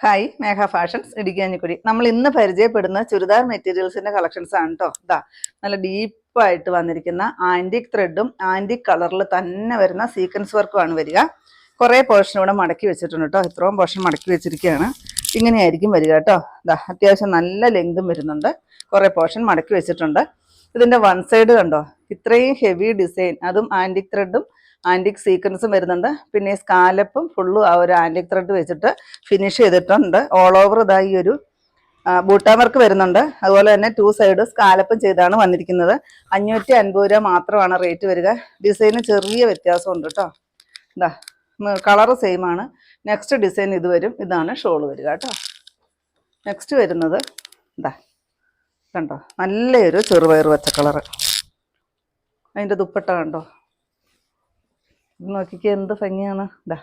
Hi മേഘ fashions ഇടുക്കിയാഞ്ഞിക്കുടി. നമ്മൾ ഇന്ന് പരിചയപ്പെടുന്ന churidar മെറ്റീരിയൽസിന്റെ collections ആണ് കേട്ടോ. ഇതാ നല്ല ഡീപ്പായിട്ട് വന്നിരിക്കുന്ന ആന്റിക് ത്രെഡും ആന്റിക് കളറിൽ തന്നെ വരുന്ന സീക്വൻസ് വർക്കും ആണ് വരിക. കുറേ പോർഷൻ ഇവിടെ മടക്കി വെച്ചിട്ടുണ്ട് കേട്ടോ. ഇത്രയും പോർഷൻ മടക്കി വെച്ചിരിക്കുകയാണ്. ഇങ്ങനെയായിരിക്കും വരിക കേട്ടോ. ഇതാ അത്യാവശ്യം നല്ല ലെങ്തും വരുന്നുണ്ട്. കുറേ പോർഷൻ മടക്കി വെച്ചിട്ടുണ്ട്. ഇതിന്റെ വൺ സൈഡ് കണ്ടോ, ഇത്രയും ഹെവി ഡിസൈൻ, അതും ആന്റിക് ത്രെഡും ആന്റിക് സീക്വൻസും വരുന്നുണ്ട്. പിന്നെ സ്കാലപ്പും ഫുള്ളും ആ ഒരു ആന്റിക് ത്രെഡ് വെച്ചിട്ട് ഫിനിഷ് ചെയ്തിട്ടുണ്ട്. ഓൾ ഓവർ ഇതായി ഒരു ബൂട്ടാ വർക്ക് വരുന്നുണ്ട്. അതുപോലെ തന്നെ ടു സൈഡ് സ്കാലപ്പും ചെയ്താണ് വന്നിരിക്കുന്നത്. 550 രൂപ മാത്രമാണ് റേറ്റ് വരിക. ഡിസൈന് ചെറിയ വ്യത്യാസമുണ്ട് കേട്ടോ. എന്താ കളറ് സെയിം ആണ്. നെക്സ്റ്റ് ഡിസൈൻ ഇത് വരും. ഇതാണ് ഷോള് വരിക കേട്ടോ. നെക്സ്റ്റ് വരുന്നത് എന്താ കണ്ടോ, നല്ലൊരു ചെറുപയർ പച്ച കളറ്. അതിൻ്റെ ദുപ്പട്ട കണ്ടോ, നോക്കിക്കേ എന്ത് ഭംഗിയാണ്. ഇതാ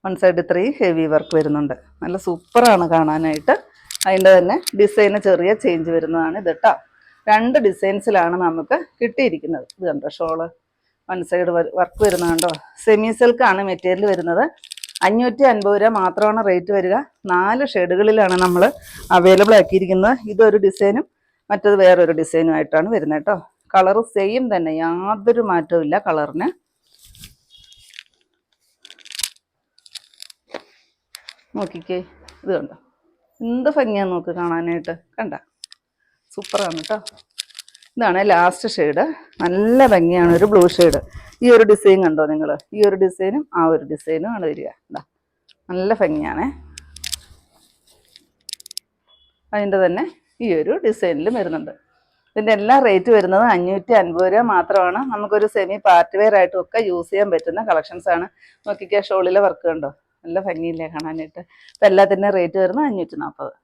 വൺ സൈഡ് ഇത്രയും ഹെവി വർക്ക് വരുന്നുണ്ട്. നല്ല സൂപ്പറാണ് കാണാനായിട്ട്. അതിൻ്റെ തന്നെ ഡിസൈന് ചെറിയ ചേഞ്ച് വരുന്നതാണ് ഇത് കേട്ടോ. 2 ഡിസൈൻസിലാണ് നമുക്ക് കിട്ടിയിരിക്കുന്നത്. ഇത് കണ്ടോ, ഷോള് വൺ സൈഡ് വർക്ക് വരുന്നത് കണ്ടോ. സെമി സിൽക്കാണ് മെറ്റീരിയൽ വരുന്നത്. 550 രൂപ മാത്രമാണ് റേറ്റ് വരിക. 4 ഷെയ്ഡുകളിലാണ് നമ്മൾ അവൈലബിൾ ആക്കിയിരിക്കുന്നത്. ഇതൊരു ഡിസൈനും മറ്റത് വേറൊരു ഡിസൈനും ആയിട്ടാണ് വരുന്നത് കേട്ടോ. കളറ് സെയിം തന്നെ, യാതൊരു മാറ്റവും ഇല്ല കളറിന്. നോക്കിക്കേ, ഇത് കണ്ടോ എന്ത് ഭംഗിയാന്ന് നോക്ക് കാണാനായിട്ട്. കണ്ട സൂപ്പറാണ് കേട്ടോ. ഇതാണ് ലാസ്റ്റ് ഷെയ്ഡ്. നല്ല ഭംഗിയാണ്, ഒരു ബ്ലൂ ഷെയ്ഡ്. ഈ ഒരു ഡിസൈൻ കണ്ടോ നിങ്ങൾ, ഈ ഒരു ഡിസൈനും ആ ഒരു ഡിസൈനും ആണ് വരിക. ഇതാ നല്ല ഭംഗിയാണേ. അതിൻ്റെ തന്നെ ഈ ഒരു ഡിസൈനിലും വരുന്നുണ്ട്. ഇതിൻ്റെ എല്ലാ റേറ്റ് വരുന്നത് 550 രൂപ മാത്രമാണ്. നമുക്കൊരു സെമി പാർട്ടി വെയർ ആയിട്ടും ഒക്കെ യൂസ് ചെയ്യാൻ പറ്റുന്ന കളക്ഷൻസ് ആണ്. നോക്കിക്കേ, ഷോളിലെ വർക്ക് കണ്ടോ, നല്ല ഭംഗിയില്ലേ കാണാനായിട്ട്. ഇപ്പം എല്ലാത്തിൻ്റെയും റേറ്റ് വരുന്നത് 540.